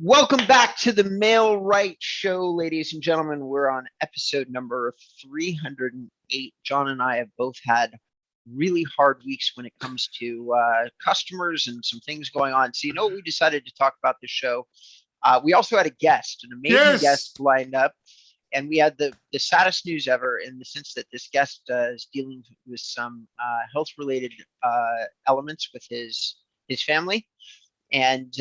Welcome back to the Mail Right Show, ladies and gentlemen. We're on episode number 308. John and I have both had really hard weeks when it comes to customers and some things going on. So, you know what we decided to talk about this show? We also had a guest, an amazing guest lined up. And we had the saddest news ever in the sense that this guest is dealing with some health-related elements with his family. And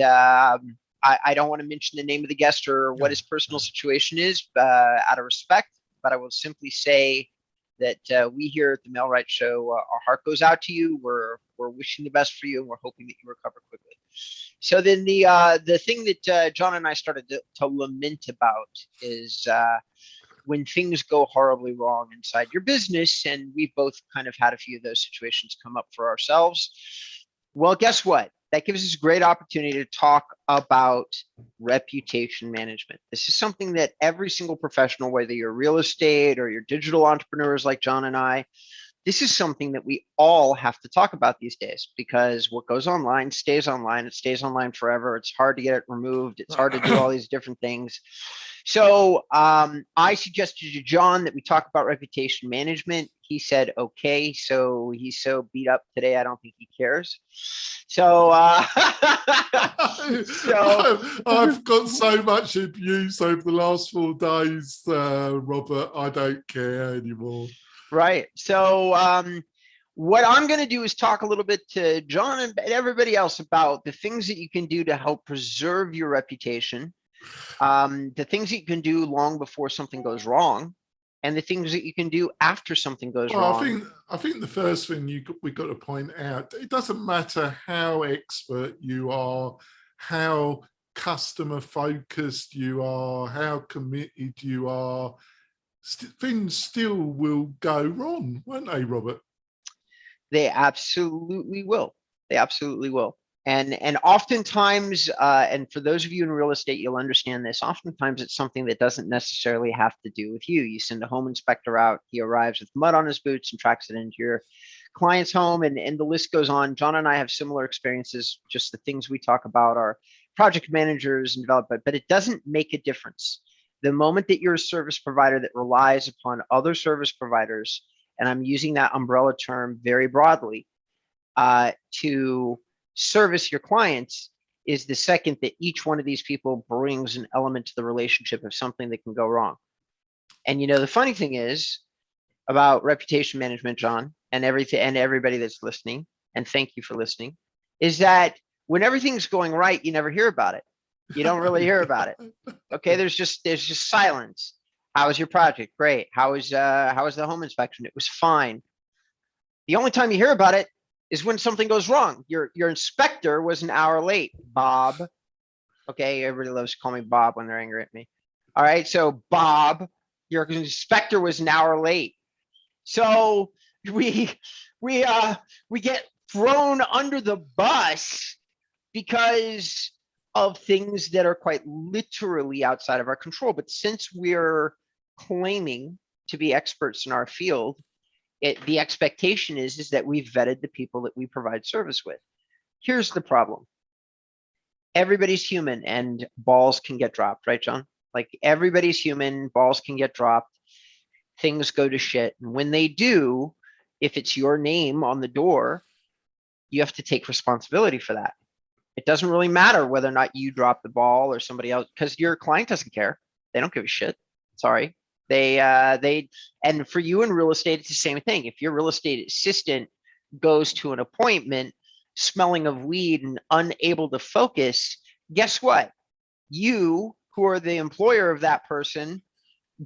I don't want to mention the name of the guest or what his personal situation is out of respect, but I will simply say that we here at the Mail Right Show, our heart goes out to you. We're wishing the best for you, and we're hoping that you recover quickly. So then the thing that John and I started to lament about is when things go horribly wrong inside your business, and we've both kind of had a few of those situations come up for ourselves. Well, guess what? That gives us a great opportunity to talk about reputation management. This is something that every single professional, whether you're real estate or you're digital entrepreneurs like John and I, this is something that we all have to talk about these days, because what goes online stays online. It stays online forever. It's hard to get it removed. It's hard to do all these different things. So I suggested to John that we talk about reputation management. He said, okay. So he's so beat up today, I don't think he cares. So, I've got so much abuse over the last 4 days, Robert, I don't care anymore. Right. So what I'm going to do is talk a little bit to John and everybody else about the things that you can do to help preserve your reputation, the things that you can do long before something goes wrong, and the things that you can do after something goes wrong. I think the first thing we got to point out, it doesn't matter how expert you are, how customer focused you are, how committed you are, things still will go wrong, won't they, Robert? They absolutely will. They absolutely will. And oftentimes, and for those of you in real estate, you'll understand this. Oftentimes, it's something that doesn't necessarily have to do with you. You send a home inspector out, he arrives with mud on his boots and tracks it into your client's home, and the list goes on. John and I have similar experiences. Just the things we talk about are project managers and developers, but it doesn't make a difference. The moment that you're a service provider that relies upon other service providers, and I'm using that umbrella term very broadly, to service your clients, is the second that each one of these people brings an element to the relationship of something that can go wrong. And you know, the funny thing is about reputation management, John, and everything, and everybody that's listening, and thank you for listening, is that when everything's going right, you never hear about it. You don't really hear about it. Okay, there's just silence. How was your project? Great. How was the home inspection? It was fine. The only time you hear about it is when something goes wrong. Your inspector was an hour late, Bob. Okay, everybody loves to call me Bob when they're angry at me. All right, so Bob, your inspector was an hour late. So we get thrown under the bus because of things that are quite literally outside of our control. But since we're claiming to be experts in our field, the expectation is that we've vetted the people that we provide service with. Here's the problem. Everybody's human and balls can get dropped, right, John? Like, everybody's human, balls can get dropped, things go to shit. And when they do, if it's your name on the door, you have to take responsibility for that. It doesn't really matter whether or not you drop the ball or somebody else, because your client doesn't care. They don't give a shit. Sorry. And for you in real estate, it's the same thing. If your real estate assistant goes to an appointment smelling of weed and unable to focus, guess what? You, who are the employer of that person,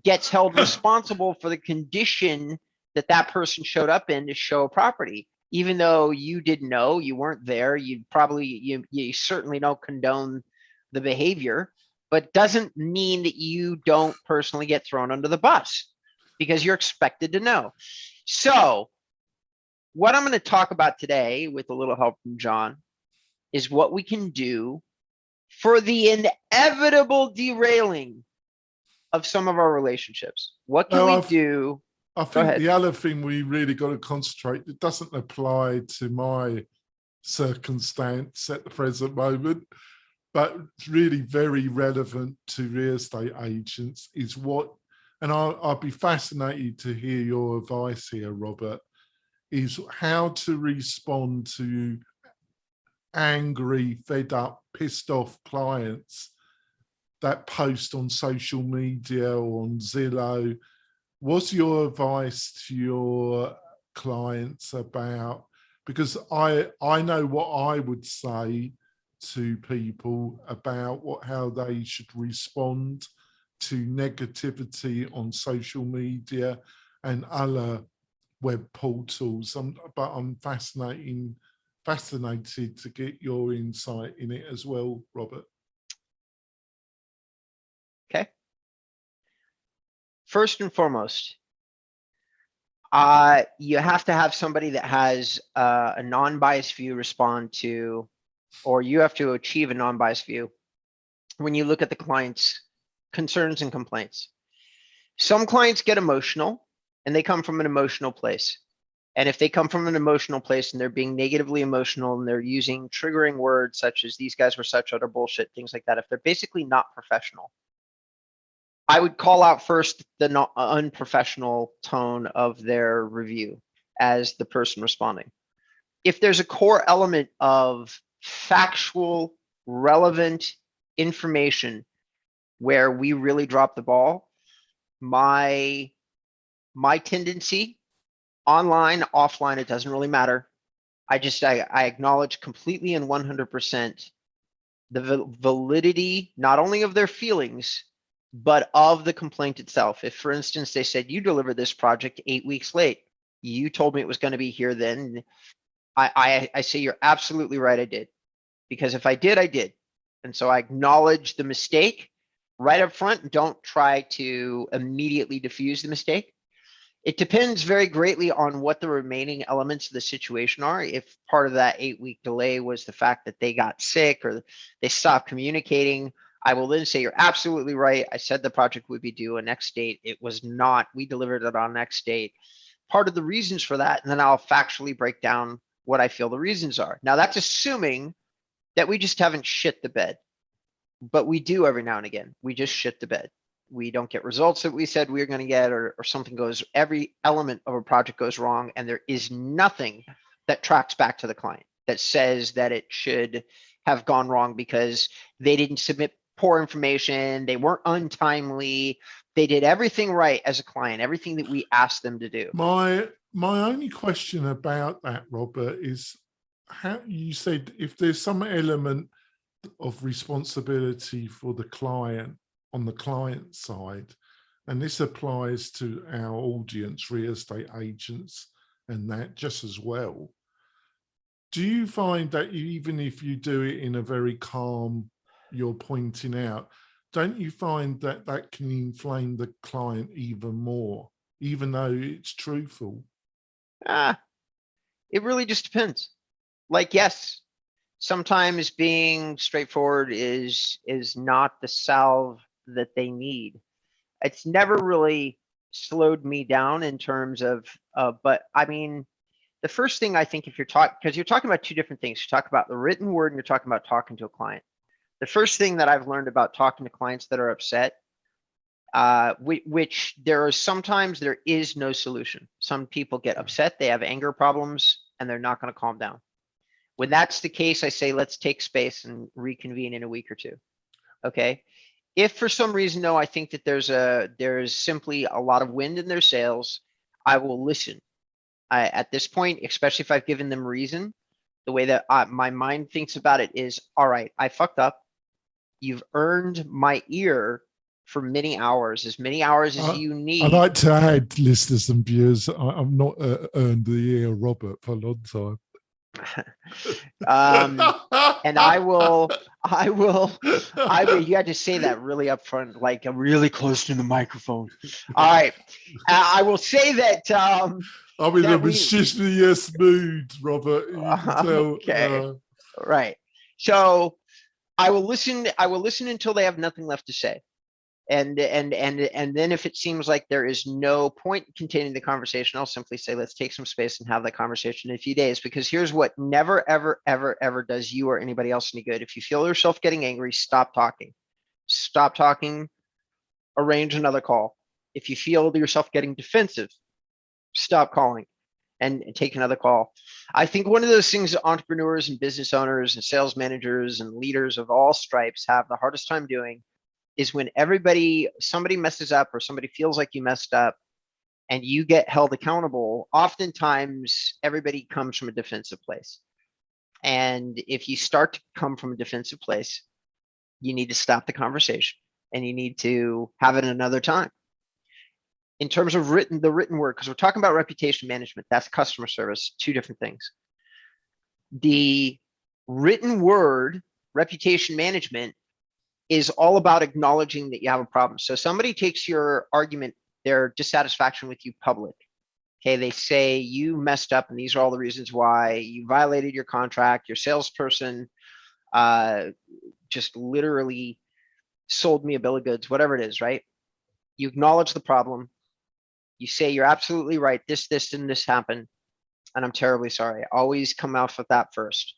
gets held responsible for the condition that that person showed up in to show a property. Even though you didn't know, you weren't there, you certainly don't condone the behavior, but doesn't mean that you don't personally get thrown under the bus, because you're expected to know. So what I'm going to talk about today, with a little help from John, is what we can do for the inevitable derailing of some of our relationships. What can we do? I think the other thing we really got to concentrate, it doesn't apply to my circumstance at the present moment, but it's really very relevant to real estate agents is what, and I'll be fascinated to hear your advice here, Robert, is how to respond to angry, fed up, pissed off clients that post on social media or on Zillow. What's your advice to your clients about, because I know what I would say to people about how they should respond to negativity on social media and other web portals. But I'm fascinated to get your insight in it as well, Robert. Okay. First and foremost, you have to have somebody that has a non-biased view respond to, or you have to achieve a non-biased view when you look at the client's concerns and complaints. Some clients get emotional and they come from an emotional place. And if they come from an emotional place and they're being negatively emotional and they're using triggering words such as these guys were such utter bullshit, things like that, if they're basically not professional, I would call out first the unprofessional tone of their review as the person responding. If there's a core element of factual, relevant information where we really drop the ball, my tendency, online, offline, it doesn't really matter. I acknowledge completely and 100% the validity, not only of their feelings, but of the complaint itself. If, for instance, they said, you delivered this project 8 weeks late, you told me it was going to be here then, I say, you're absolutely right, I did. Because if I did, I did. And so I acknowledge the mistake right up front. Don't try to immediately diffuse the mistake. It depends very greatly on what the remaining elements of the situation are. If part of that 8-week delay was the fact that they got sick or they stopped communicating, I will then say, you're absolutely right. I said the project would be due a next date. It was not. We delivered it on next date. Part of the reasons for that, and then I'll factually break down what I feel the reasons are. Now, that's assuming that we just haven't shit the bed, but we do every now and again. We just shit the bed. We don't get results that we said we were going to get, or something goes, every element of a project goes wrong, and there is nothing that tracks back to the client that says that it should have gone wrong because they didn't submit poor information, they weren't untimely, they did everything right as a client, everything that we asked them to do. My only question about that, Robert, is how you said if there's some element of responsibility for the client on the client side, and this applies to our audience, real estate agents, and that just as well. Do you find that even if you do it in a very calm, you're pointing out, don't you find that that can inflame the client even more, even though it's truthful? It really just depends. Like, yes, sometimes being straightforward is not the salve that they need. It's never really slowed me down in terms of, but I mean, the first thing I think, if you're talking, because you're talking about two different things, you talk about the written word and you're talking about talking to a client. The first thing that I've learned about talking to clients that are upset, which there are sometimes there is no solution. Some people get upset, they have anger problems, and they're not going to calm down. When that's the case, I say, let's take space and reconvene in a week or two. Okay. If for some reason, though, I think that there's simply a lot of wind in their sails, I will listen. At this point, especially if I've given them reason, the way that my mind thinks about it is, all right, I fucked up. You've earned my ear for many hours as you need. I'd like to add, listeners and viewers, I've not earned the ear, Robert, for a long time. And I will, you had to say that really upfront, like I'm really close to the microphone. All right. I will say that, I'm in a mischievous mood, Robert. You can tell. Okay. Right. So I will listen until they have nothing left to say. And then if it seems like there is no point in continuing the conversation, I'll simply say, let's take some space and have that conversation in a few days. Because here's what never, ever, ever, ever does you or anybody else any good. If you feel yourself getting angry, stop talking. Stop talking, arrange another call. If you feel yourself getting defensive, stop calling and take another call. I think one of those things that entrepreneurs and business owners and sales managers and leaders of all stripes have the hardest time doing is when somebody messes up or somebody feels like you messed up and you get held accountable. Oftentimes everybody comes from a defensive place. And if you start to come from a defensive place, you need to stop the conversation and you need to have it another time. In terms of the written word, because we're talking about reputation management, that's customer service, two different things. The written word, reputation management, is all about acknowledging that you have a problem. So somebody takes your argument, their dissatisfaction with you public. Okay, they say you messed up and these are all the reasons why you violated your contract, your salesperson just literally sold me a bill of goods, whatever it is, right? You acknowledge the problem. You say you're absolutely right. This, and this happened, and I'm terribly sorry. Always come out with that first.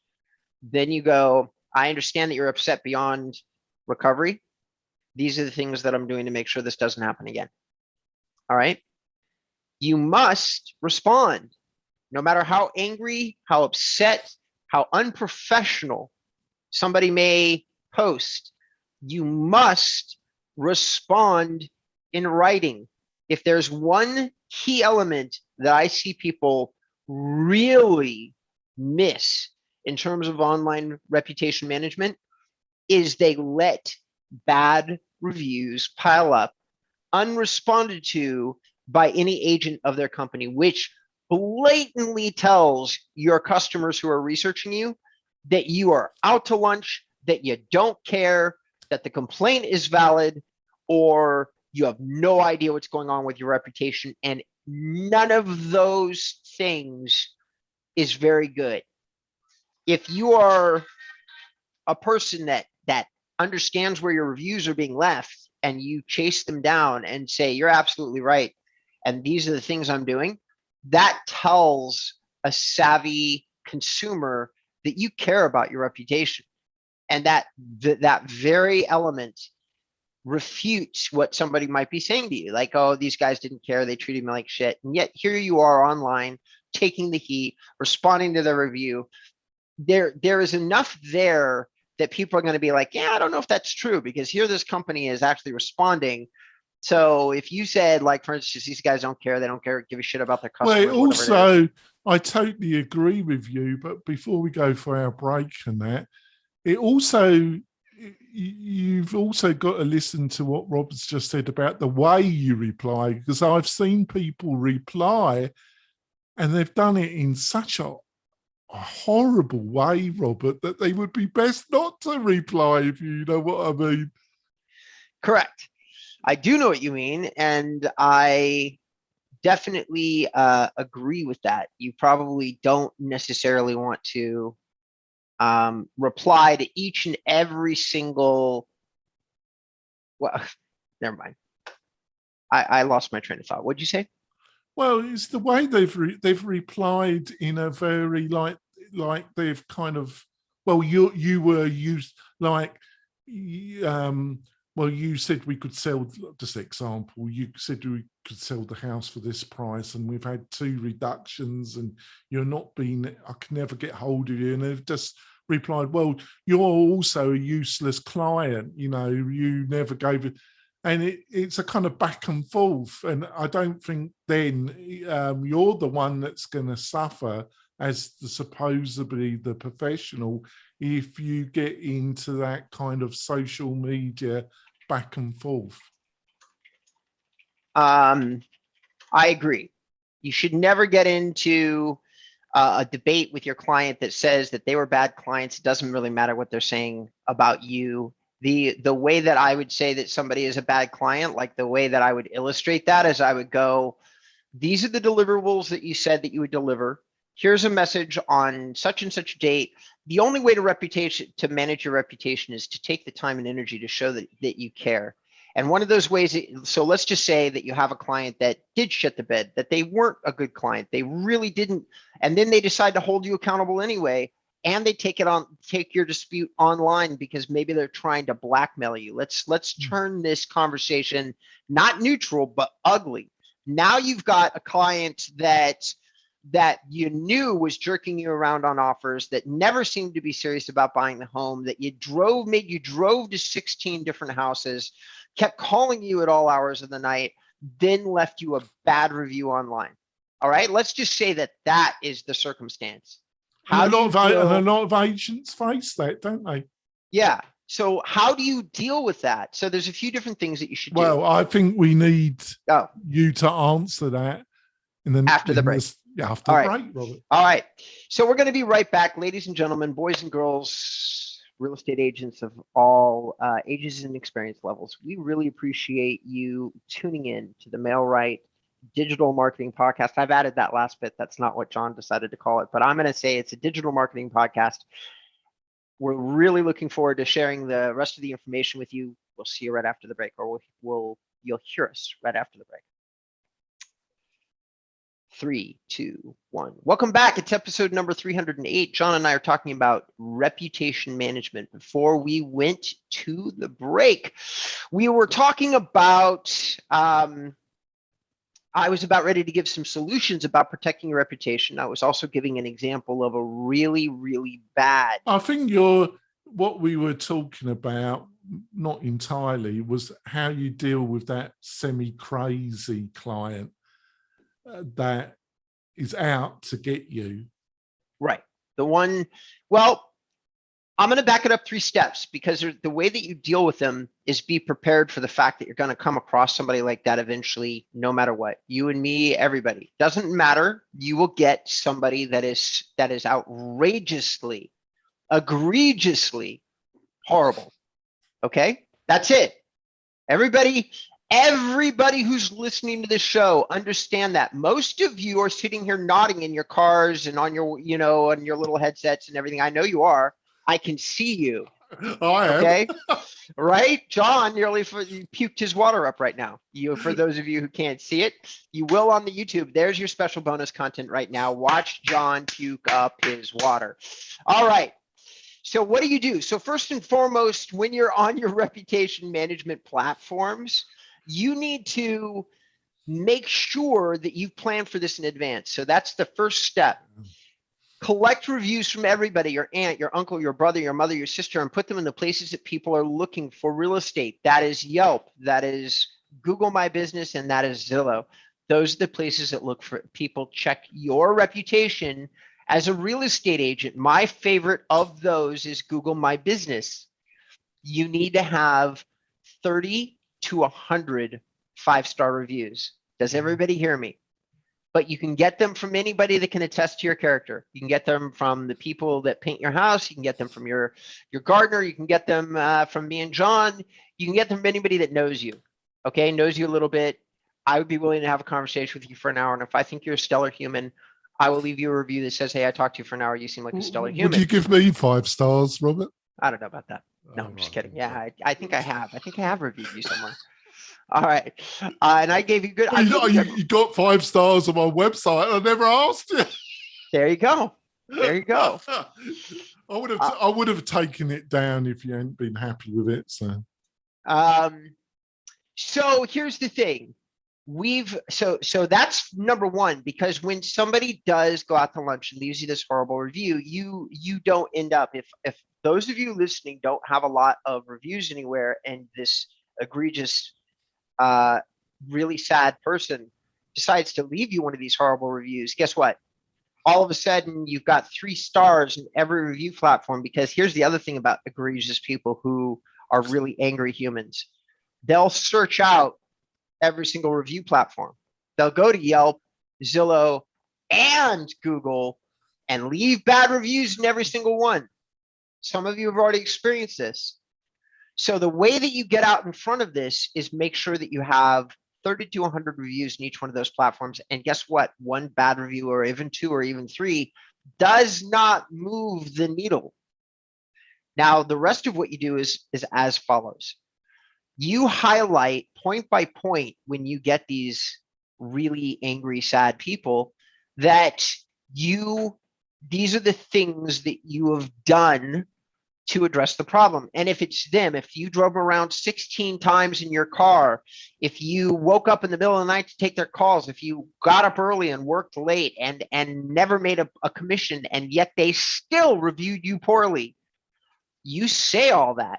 Then you go, I understand that you're upset beyond recovery. These are the things that I'm doing to make sure this doesn't happen again. All right. You must respond, no matter how angry, how upset, how unprofessional somebody may post. You must respond in writing. If there's one key element that I see people really miss in terms of online reputation management, is they let bad reviews pile up unresponded to by any agent of their company, which blatantly tells your customers who are researching you that you are out to lunch, that you don't care, that the complaint is valid, or you have no idea what's going on with your reputation. And none of those things is very good. If you are a person that understands where your reviews are being left and you chase them down and say, you're absolutely right, and these are the things I'm doing, that tells a savvy consumer that you care about your reputation. And that very element refutes what somebody might be saying to you, like, oh, these guys didn't care, they treated me like shit. And yet here you are online, taking the heat, responding to the review. There is enough there that people are going to be like, yeah, I don't know if that's true, because here this company is actually responding. So if you said, like, for instance, these guys don't care, they don't care, give a shit about their customers. Well, also, I totally agree with you, but before we go for our break and that, it also, you've also got to listen to what Rob's just said about the way you reply, because I've seen people reply and they've done it in such a horrible way, Robert, that they would be best not to reply, if you know what I mean. Correct. I do know what you mean, and I definitely agree with that. You probably don't necessarily want to reply to each and every single, well, never mind. I lost my train of thought. What'd you say? Well, it's the way they've replied in a very like they've kind of, well, you were used like, well, you said we could sell, just an example, you said we could sell the house for this price and we've had 2 reductions and you're not being, I can never get hold of you. And they've just replied, well, you're also a useless client, you know, you never gave it. And it's a kind of back and forth. And I don't think then you're the one that's going to suffer as supposedly the professional if you get into that kind of social media back and forth. I agree. You should never get into a debate with your client that says that they were bad clients. It doesn't really matter what they're saying about you. The way that I would say that somebody is a bad client, like the way that I would illustrate that is I would go, these are the deliverables that you said that you would deliver. Here's a message on such and such date. The only way to manage your reputation is to take the time and energy to show that you care. And one of those ways, so let's just say that you have a client that did shit the bed, that they weren't a good client. They really didn't. And then they decide to hold you accountable anyway. And they take your dispute online because maybe they're trying to blackmail you. Let's turn this conversation not neutral, but ugly. Now you've got a client that you knew was jerking you around on offers, that never seemed to be serious about buying the home, that you drove to 16 different houses, kept calling you at all hours of the night, then left you a bad review online. All right, let's just say that is the circumstance. And a lot of agents face that, don't they? Yeah. So how do you deal with that? So there's a few different things that you should do. Well, I think we need you to answer that after the break. After the break, Robert. All right. So we're going to be right back, ladies and gentlemen, boys and girls, real estate agents of all ages and experience levels. We really appreciate you tuning in to the MailRight Digital Marketing Podcast. I've added that last bit. That's not what John decided to call it, but I'm going to say it's a digital marketing podcast. We're really looking forward to sharing the rest of the information with you. We'll see you right after the break, or you'll hear us right after the break. 3, 2, 1. Welcome back. It's episode number 308. John and I are talking about reputation management. Before we went to the break, we were talking about, I was about ready to give some solutions about protecting your reputation. I was also giving an example of a really, really bad. I think what we were talking about, not entirely, was how you deal with that semi-crazy client that is out to get you. Right. The one, well, I'm going to back it up 3 steps, because the way that you deal with them is be prepared for the fact that you're going to come across somebody like that eventually, no matter what. You and me, everybody. Doesn't matter. You will get somebody that is outrageously, egregiously horrible. Okay? That's it. Everybody who's listening to this show, understand that. Most of you are sitting here nodding in your cars and on your, on your little headsets and everything. I know you are. I can see you. Oh, I am. Okay. Right? John nearly puked his water up right now. For those of you who can't see it, you will on the YouTube. There's your special bonus content right now. Watch John puke up his water. All right. So what do you do? So first and foremost, when you're on your reputation management platforms, you need to make sure that you've planned for this in advance. So that's the first step. Collect reviews from everybody, your aunt, your uncle, your brother, your mother, your sister, and put them in the places that people are looking for real estate. That is Yelp, that is Google My Business, and that is Zillow. Those are the places that look for people. Check your reputation as a real estate agent. My favorite of those is Google My Business. You need to have 30 to 100 5-star reviews. Does everybody hear me? But you can get them from anybody that can attest to your character. You can get them from the people that paint your house. You can get them from your gardener. You can get them from me and John. You can get them from anybody that knows you, okay, knows you a little bit. I would be willing to have a conversation with you for an hour. And if I think you're a stellar human, I will leave you a review that says, hey, I talked to you for an hour. You seem like a stellar human. Would you give me 5 stars, Robert? I don't know about that. No, I'm just kidding. Yeah, I think I have. I think I have reviewed you somewhere. All right. And I gave you good. You got 5 stars on my website. I never asked you. There you go. There you go. I would have taken it down if you hadn't been happy with it. So here's the thing. So that's number one, because when somebody does go out to lunch and leaves you this horrible review, you don't end up, if those of you listening don't have a lot of reviews anywhere, and this egregious really sad person decides to leave you one of these horrible reviews, guess what? All of a sudden you've got 3 stars in every review platform. Because here's the other thing about egregious people who are really angry humans. They'll search out every single review platform. They'll go to Yelp, Zillow, and Google and leave bad reviews in every single one. Some of you have already experienced this. So the way that you get out in front of this is make sure that you have 30 to 100 reviews in each one of those platforms. And guess what? 1 bad review, or even 2, or even 3, does not move the needle. Now, the rest of what you do is as follows. You highlight point by point when you get these really angry, sad people that these are the things that you have done to address the problem. And if it's them, if you drove around 16 times in your car, if you woke up in the middle of the night to take their calls, if you got up early and worked late and never made a commission, and yet they still reviewed you poorly, you say all that.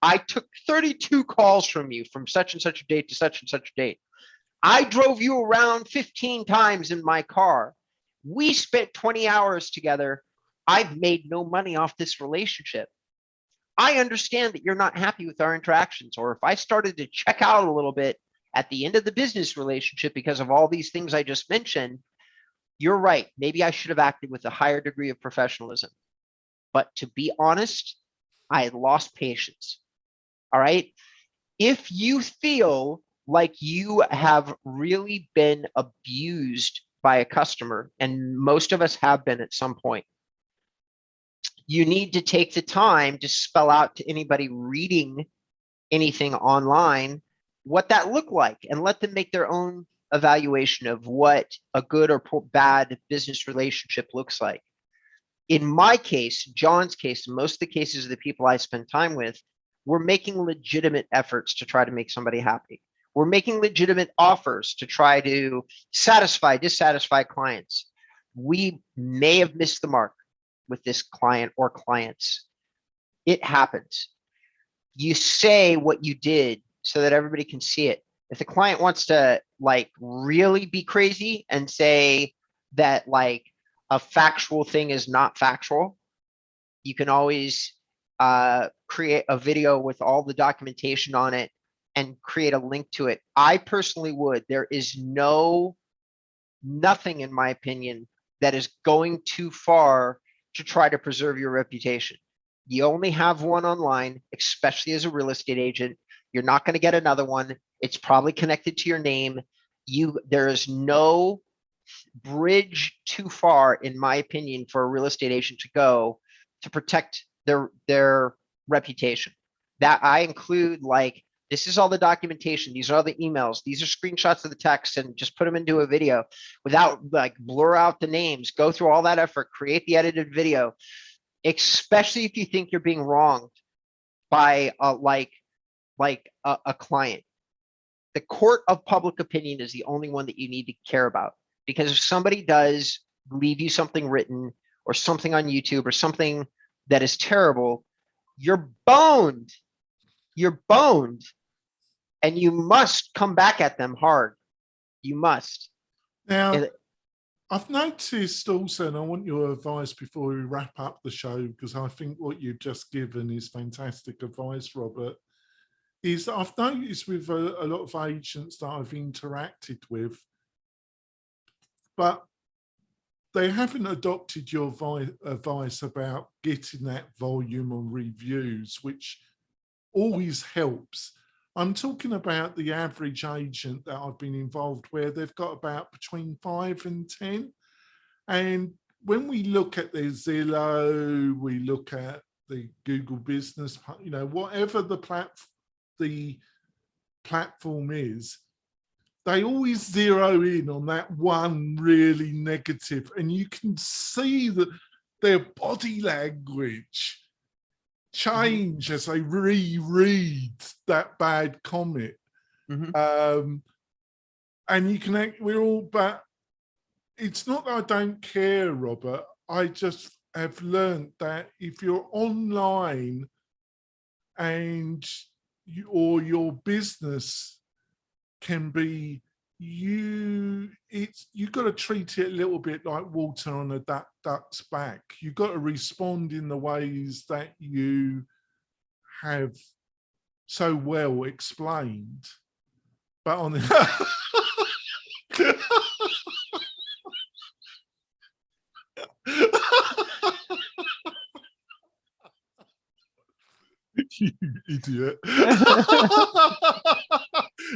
I took 32 calls from you from such and such a date to such and such a date. I drove you around 15 times in my car. We spent 20 hours together. I've made no money off this relationship. I understand that you're not happy with our interactions, or if I started to check out a little bit at the end of the business relationship because of all these things I just mentioned, you're right. Maybe I should have acted with a higher degree of professionalism. But to be honest, I had lost patience. All right. If you feel like you have really been abused by a customer, and most of us have been at some point, you need to take the time to spell out to anybody reading anything online what that looked like, and let them make their own evaluation of what a good or bad business relationship looks like. In my case, John's case, and most of the cases of the people I spend time with, we're making legitimate efforts to try to make somebody happy. We're making legitimate offers to try to satisfy dissatisfied clients. We may have missed the mark with this client or clients. It happens. You say what you did so that everybody can see it. If the client wants to like really be crazy and say that like a factual thing is not factual, you can always create a video with all the documentation on it and create a link to it. I personally would. There is nothing in my opinion that is going too far to try to preserve your reputation. You only have one online, especially as a real estate agent. You're not going to get another one. It's probably connected to your name. There is no bridge too far, in my opinion, for a real estate agent to go to protect their reputation. That I include, like, this is all the documentation. These are all the emails. These are screenshots of the text, and just put them into a video without like blur out the names, go through all that effort, create the edited video, especially if you think you're being wronged by a client. The court of public opinion is the only one that you need to care about, because if somebody does leave you something written or something on YouTube or something that is terrible, you're boned. You're boned, and you must come back at them hard. You must. Now, I've noticed also, and I want your advice before we wrap up the show, because I think what you've just given is fantastic advice, Robert, is that I've noticed with a lot of agents that I've interacted with, but they haven't adopted your advice about getting that volume on reviews, which always helps. I'm talking about the average agent that I've been involved where they've got about between 5 and 10. And when we look at their Zillow, we look at the Google Business, you know, whatever the platform is, they always zero in on that one really negative, and you can see that their body language change as they reread that bad comment. And you can, but it's not that I don't care, Robert. I just have learned that if you're online and your business can be, you've got to treat it a little bit like water on a duck's back. You've got to respond in the ways that you have so well explained. But on the you idiot.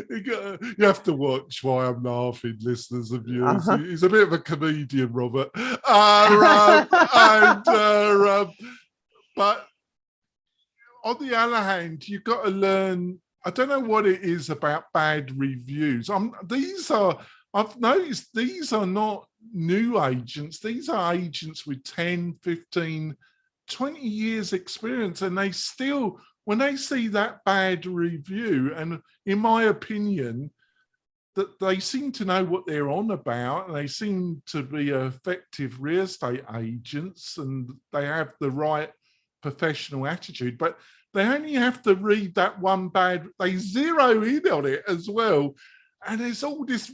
You have to watch why I'm laughing, listeners and viewers. He's a bit of a comedian, Robert. But on the other hand, you've got to learn I don't know what it is about bad reviews. I've noticed these are not new agents. These are agents with 10, 15, 20 years experience, and they still, when they see that bad review, and in my opinion, that they seem to know what they're on about, and they seem to be effective real estate agents, and they have the right professional attitude, but they only have to read that one bad, they zero in on it as well. And there's all this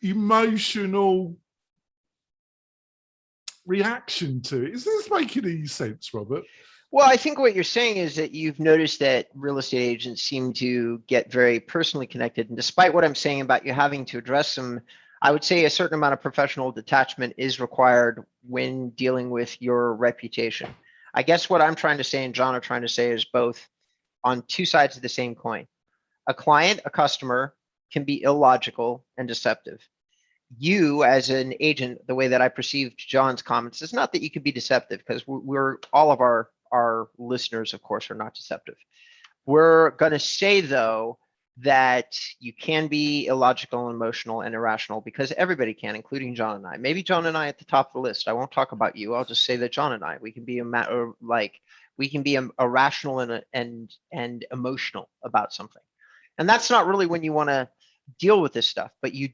emotional reaction to it. Is this making any sense, Robert? Well, I think what you're saying is that you've noticed that real estate agents seem to get very personally connected. And despite what I'm saying about you having to address them, I would say a certain amount of professional detachment is required when dealing with your reputation. I guess what I'm trying to say and John are trying to say is both on two sides of the same coin. A client, a customer can be illogical and deceptive. You as an agent, the way that I perceived John's comments is not that you could be deceptive, because we're all of our listeners, of course, are not deceptive. We're going to say, though, that you can be illogical, emotional, and irrational, because everybody can, including John and I. Maybe John and I at the top of the list. I won't talk about you. I'll just say that John and I, we can be irrational and emotional about something. And that's not really when you want to deal with this stuff, but you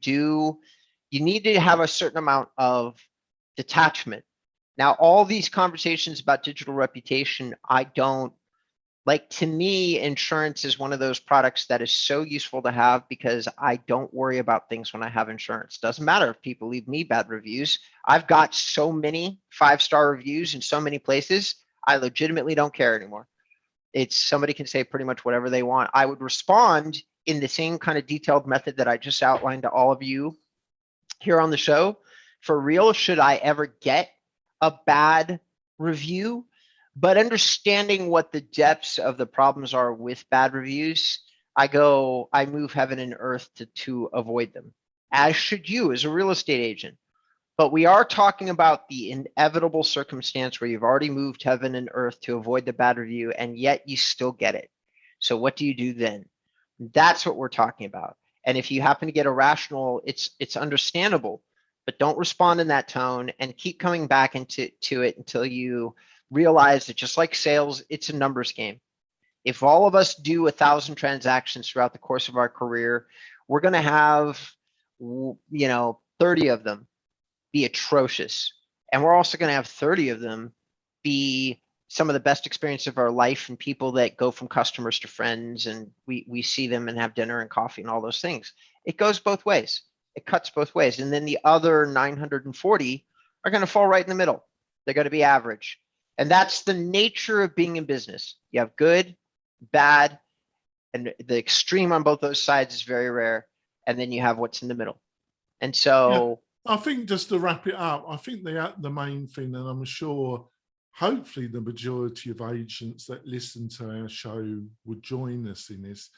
need to have a certain amount of detachment. Now, all these conversations about digital reputation, I don't like. To me, insurance is one of those products that is so useful to have, because I don't worry about things when I have insurance. Doesn't matter if people leave me bad reviews. I've got so many 5-star reviews in so many places, I legitimately don't care anymore. It's somebody can say pretty much whatever they want. I would respond in the same kind of detailed method that I just outlined to all of you here on the show. For real, should I ever get a bad review, but understanding what the depths of the problems are with bad reviews, I move heaven and earth to avoid them, as should you as a real estate agent. But we are talking about the inevitable circumstance where you've already moved heaven and earth to avoid the bad review, and yet you still get it. So what do you do then? That's what we're talking about. And if you happen to get irrational, it's understandable, but don't respond in that tone, and keep coming back into it until you realize that, just like sales, it's a numbers game. If all of us do 1,000 transactions throughout the course of our career, we're going to have 30 of them be atrocious, and we're also going to have 30 of them be some of the best experience of our life, and people that go from customers to friends, and we see them and have dinner and coffee and all those things. It goes both ways. It cuts both ways. And then the other 940 are going to fall right in the middle. They're going to be average. And that's the nature of being in business. You have good, bad, and the extreme on both those sides is very rare. And then you have what's in the middle. And so I think, just to wrap it up, I think the main thing, and I'm sure hopefully the majority of agents that listen to our show would join us in this.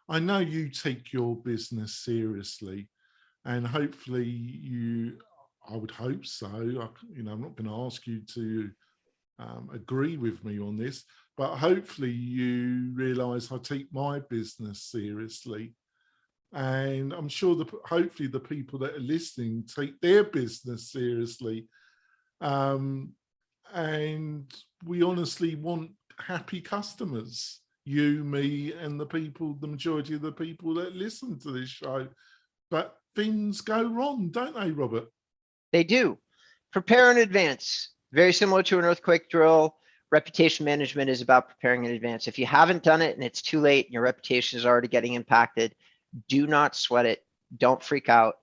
I know you take your business seriously, and hopefully I would hope so. I'm not going to ask you to agree with me on this, but hopefully you realize I take my business seriously. And I'm sure hopefully the people that are listening take their business seriously. And we honestly want happy customers, you, me, and the majority of the people that listen to this show. But things go wrong, don't they, Robert? they do. Prepare in advance. Very similar to an earthquake drill. Reputation management is about preparing in advance. If you haven't done it and it's too late and your reputation is already getting impacted, do not sweat it. Don't freak out.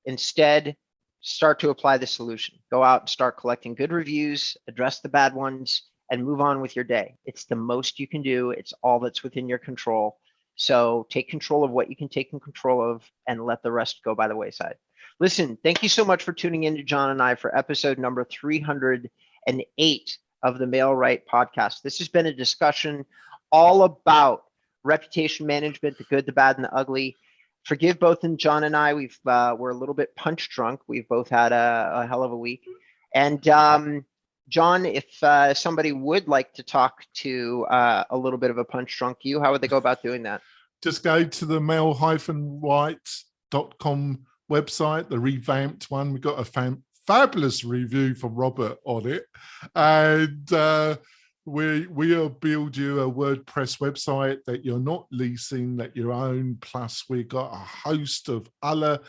Instead, start to apply the solution. Go out and start collecting good reviews, address the bad ones, and move on with your day. It's the most you can do. It's all that's within your control. So take control of what you can take control of, and let the rest go by the wayside. Listen, thank you so much for tuning in to John and I for episode number 308 of the Mail Right podcast. This has been a discussion all about reputation management, the good, the bad, and the ugly. Forgive both John and I. We're a little bit punch drunk. We've both had a hell of a week. And John, if somebody would like to talk to a little bit of a punch drunk you, how would they go about doing that? just go to the mel-white.com website, the revamped one. We got a fabulous review from Robert on it. And we'll build you a WordPress website that you're not leasing, that you own. Plus, we got a host of other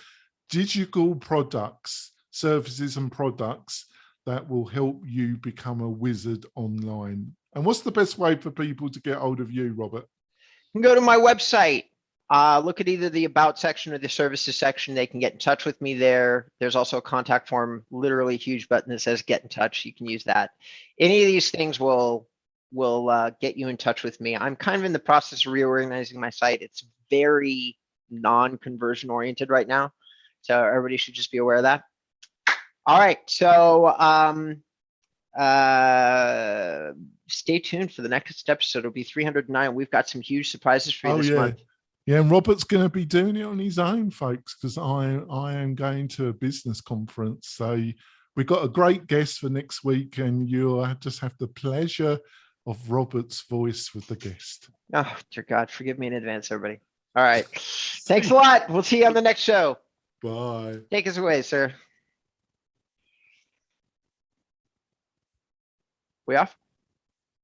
digital products, services and products that will help you become a wizard online. And what's the best way for people to get hold of you, Robert? You can go to my website, look at either the about section or the services section. They can get in touch with me there. There's also a contact form, literally a huge button that says get in touch. You can use that. Any of these things will get you in touch with me. I'm kind of in the process of reorganizing my site. It's very non-conversion oriented right now. So everybody should just be aware of that. All right, so stay tuned for the next episode. It'll be 309. We've got some huge surprises for you this month. Yeah, and Robert's going to be doing it on his own, folks, because I am going to a business conference. So we've got a great guest for next week, and you'll just have the pleasure of Robert's voice with the guest. Oh, dear God, forgive me in advance, everybody. All right, thanks a lot. We'll see you on the next show. Bye. Take us away, sir. We off?